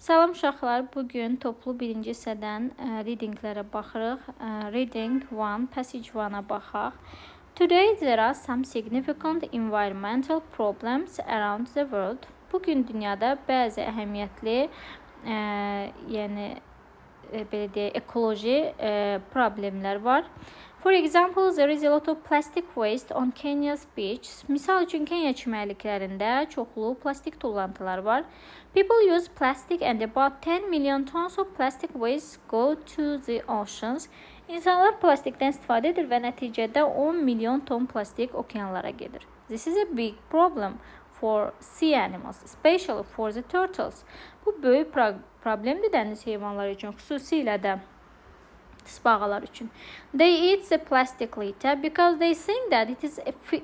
Salam uşaqlar, bugün toplu birinci hissədən readinglərə baxırıq. Reading 1, Passage 1-a baxaq. Today there are some significant environmental problems around the world. Bugün dünyada bəzi əhəmiyyətli, belə deyək, ekoloji problemlər var. For example, there is a lot of plastic waste on Kenya's beaches. Misal üçün Kenya çimərliklərində çoxlu plastik tullantılar var. People use plastic and about 10 million tons of plastic waste go to the oceans. İnsanlar plastikdən istifadə edir və nəticədə 10 milyon ton plastik okeanlara gedir. This is a big problem for sea animals, especially for the turtles. Bu böyük problemdir dəniz heyvanları üçün, xüsusilə də tısbağalar üçün. They eat the plastic litter because they think that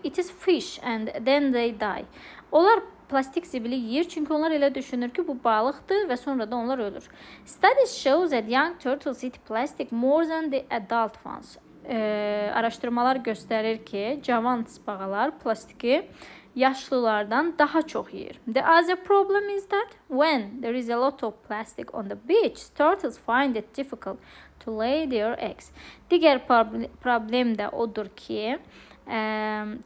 it is fish and then they die. Onlar plastik zibili yeyir çünki onlar elə düşünür ki, bu balıqdır və sonra da onlar ölür. Studies show that young turtles eat plastic more than the adult ones. Araşdırmalar göstərir ki, cavan tısbağalar plastiki yaşlılardan daha çox yeyir. The other problem is that when there is a lot of plastic on the beach, turtles find it difficult to lay their eggs. Digər problem də odur ki,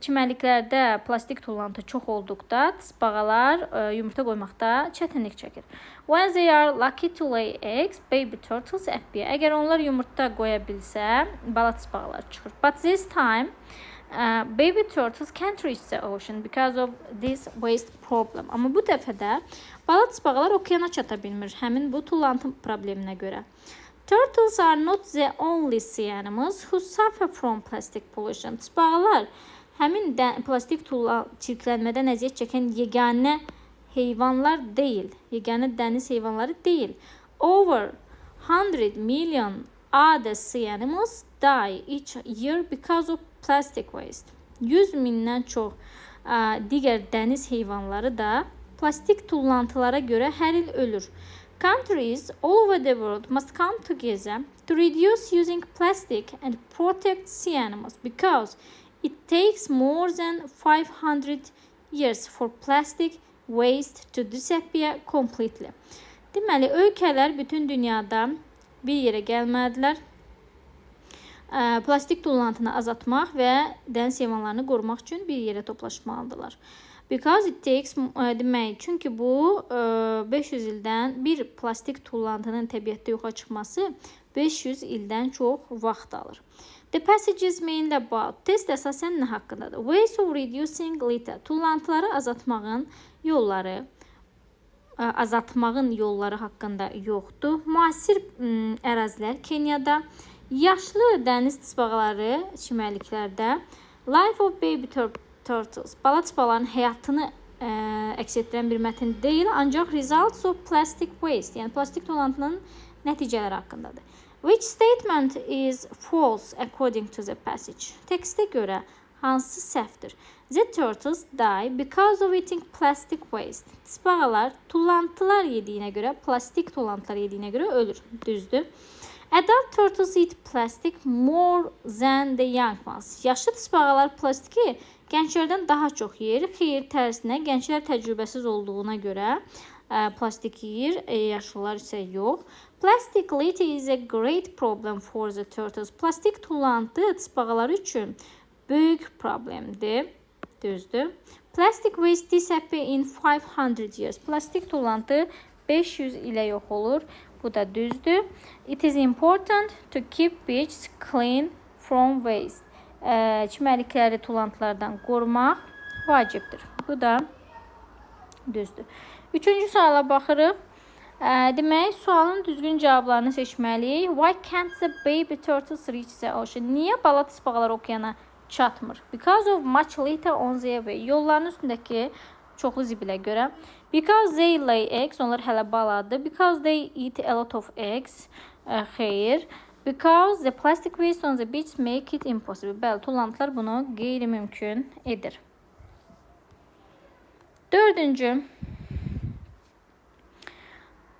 çimərliklərdə plastik tullantı çox olduqda tısbağalar yumurta qoymaqda çətinlik çəkir. When they are lucky to lay eggs, baby turtles appear. Əgər onlar yumurta qoya bilsə, bala tısbağalar çıxır. But this time, baby turtles can't reach the ocean because of this waste problem. Amma bu dəfə də bala tısbağalar okeana çata bilmir, həmin bu tullantı probleminə görə. Turtles are not the only sea animals who suffer from plastic pollution. Tısbağalar həmin plastik çirklənmədən əziyyət çəkən yeganə heyvanlar deyil, yeganə dəniz heyvanları deyil. Over 100 million other sea animals die each year because of plastic waste. 100 mindən çox digər dəniz heyvanları da plastik tullantılara görə hər il ölür. Countries all over the world must come together to reduce using plastic and protect sea animals because it takes more than 500 years for plastic waste to disappear completely. Deməli, ölkələr bütün dünyada bir yerə gəlməlidirlər. Plastik tullantını azaltmaq və dəniz heyvanlarını qorumaq üçün bir yerə toplaşmalıdırlar. Because it takes, demək, çünki bu 500 ildən bir plastik tullantının təbiətdə yoxa çıxması 500 ildən çox vaxt alır. The passage is mainly about, test əsasən nə haqqındadır? Ways of reducing litter, tullantıları azaltmağın yolları haqqında yoxdur. Müasir ərazilər Kenyada, yaşlı dəniz tısbağaları çimərliklərdə, Life of Baby Turtles, bala tısbağaların həyatını əks etdirən bir mətn deyil, ancaq Results of Plastic Waste, yəni plastik tullantının nəticələri haqqındadır. Which statement is false according to the passage? Tekstə görə hansı səhvdir? The turtles die because of eating plastic waste. Tısbağalar tullantılar yediyinə görə, plastik tullantılar yediyinə görə ölür. Düzdür. Adult turtles eat plastic more than the young ones. Yaşlı tısbağalar plastiki gənclərdən daha çox yeyir. Xeyr, tərsinə, gənclər təcrübəsiz olduğuna görə plastik yeyir, yaşlılar isə yox. Plastic litter is a great problem for the turtles. Plastik tullantı tısbağalar üçün böyük problemdir. Düzdür. Plastic waste disappear in 500 years. Plastik tullantı 500 ilə yox olur. Bu da düzdür. It is important to keep beaches clean from waste. Çimərlikləri tullantılardan qorumaq vacibdir. Bu da düzdür. Üçüncü suala baxırıq. Demək, sualın düzgün cavablarını seçməliyik. Why can't the baby turtles reach the ocean? Niyə bala tısbağalar okeana çatmır? Because of much litter on their way. Yolların üstündəki çoxlu zibilə görə. Because they lay eggs, onlar hələ baladır. Because they eat a lot of eggs, xeyr. Because the plastic waste on the beach make it impossible. Bəli, tullantılar bunu qeyri-mümkün edir. Dördüncü.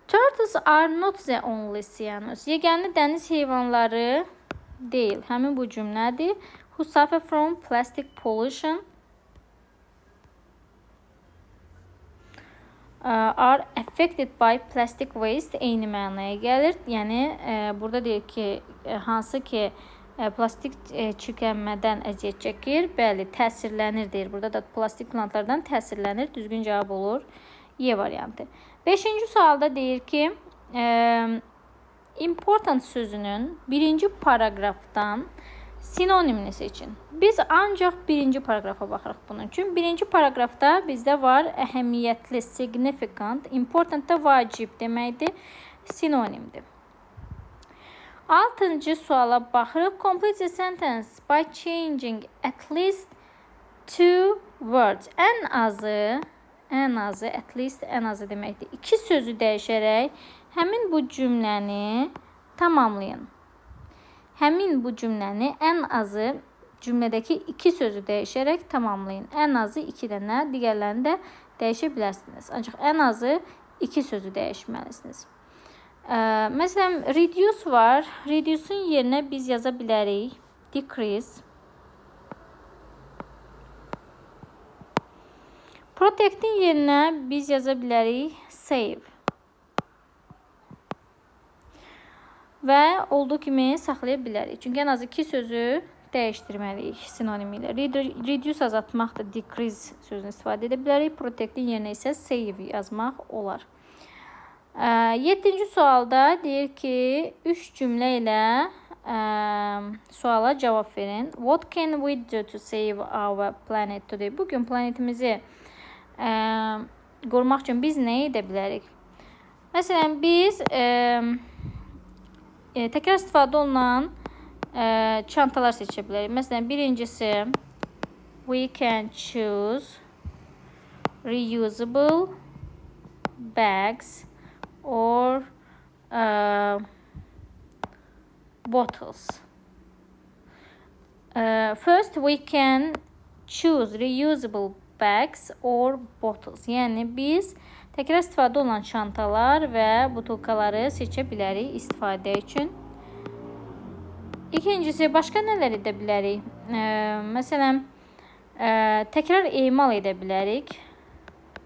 Turtles are not the only sea animals. Yeganə dəniz heyvanları deyil. Həmin bu cümlədir. Who suffer from plastic pollution are affected by plastic waste eyni mənaya gəlir. Yəni burada deyir ki, hansı ki plastik çirklənmədən əziyyət çəkir. Bəli, təsirlənir deyir. Burada da plastik plantlardan təsirlənir. Düzgün cavab olur. Y variantı. 5-ci sualda deyir ki, important sözünün birinci paragrafdan sinonimini seçin. Biz ancaq birinci paragrafa baxırıq bunun üçün. Birinci paragrafda bizdə var əhəmiyyətli, significant, important da vacib deməkdir, sinonimdir. 6-cı suala baxırıq. Complete the sentence by changing at least 2 words. Ən azı, at least ən azı deməkdir. 2 sözü dəyişərək həmin bu cümləni tamamlayın. Həmin bu cümləni ən azı cümlədəki 2 sözü dəyişərək tamamlayın. Ən azı 2 dənə, digərlərini də dəyişə bilərsiniz. Ancaq ən azı 2 sözü dəyişməlisiniz. Məsələn, reduce var. Reduce'un yerinə biz yaza bilərik decrease. Protect'in yerinə biz yaza bilərik save. Və olduğu kimi saxlaya bilərik. Çünki ən az 2 sözü dəyişdirməliyik sinonimi ilə. Reduce azaltmaq da decrease sözünü istifadə edə bilərik. Protect'in yerinə isə save yazmaq olar. 7-ci sualda deyir ki, 3 cümlə ilə suala cavab verin. What can we do to save our planet today? Bugün planetimizi qorumaq üçün biz nə edə bilərik? Məsələn, biz təkrar istifadə olunan çantalar seçə bilərik. Məsələn, birincisi we can choose reusable bags or bottles. First, we can choose reusable bags or bottles. Yəni biz təkrar istifadə olunan çantalar və butulkaları seçə bilərik istifadə üçün. İkincisi, başqa nələr edə bilərik? Məsələn, təkrar emal edə bilərik.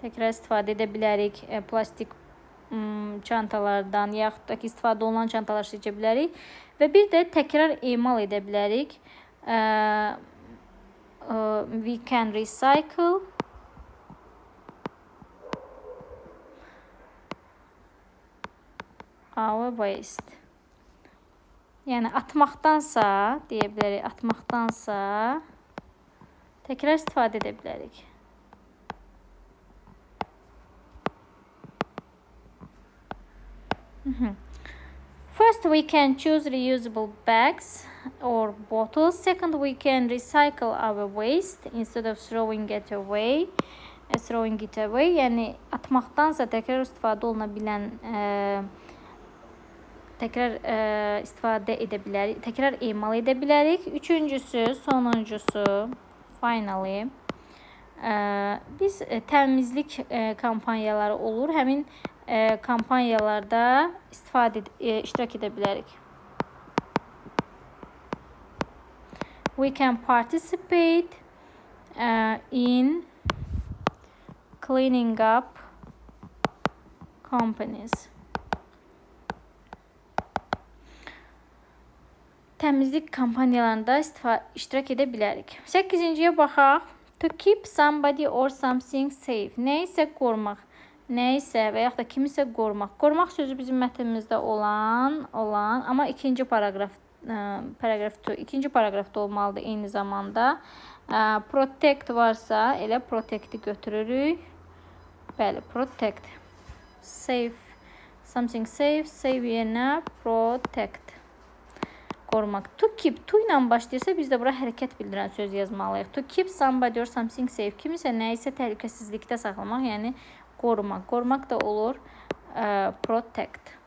Təkrar istifadə edə bilərik plastik çantalardan, yaxud da ki, istifadə olunan çantalar seçə bilərik. Və bir də təkrar emal edə bilərik. We can recycle. Our waste. Yəni, atmaqdansa, deyə bilərik, atmaqdansa təkrar istifadə edə bilərik. First, we can choose reusable bags or bottles. Second, we can recycle our waste instead of throwing it away. Yəni, atmaqdansa təkrar istifadə oluna bilən təkrar istifadə edə bilərik, təkrar emal edə bilərik. Üçüncüsü, sonuncusu, finally, biz təmizlik kampanyaları olur. Həmin kampanyalarda iştirak edə bilərik. We can participate in cleaning up companies. Təmizlik kampanyalarında iştirak edə bilərik. 8-ciyə baxaq. To keep somebody or something safe. Nəyisə qorumaq. Nəyisə və yaxud da kimisə qorumaq. Qorumaq sözü bizim mətnimizdə olan, amma ikinci ikinci paragrafda olmalıdır eyni zamanda. Protect varsa elə protect'i götürürük. Bəli, protect. Safe. Something safe. Save yerinə protect. Qorumaq. To keep. To ilə başlayırsa biz də bura hərəkət bildirən söz yazmalıyıq. To keep somebody or something safe. Kimisə nəyisə təhlükəsizlikdə saxlamaq, yəni qorumaq. Qorumaq da olur protect.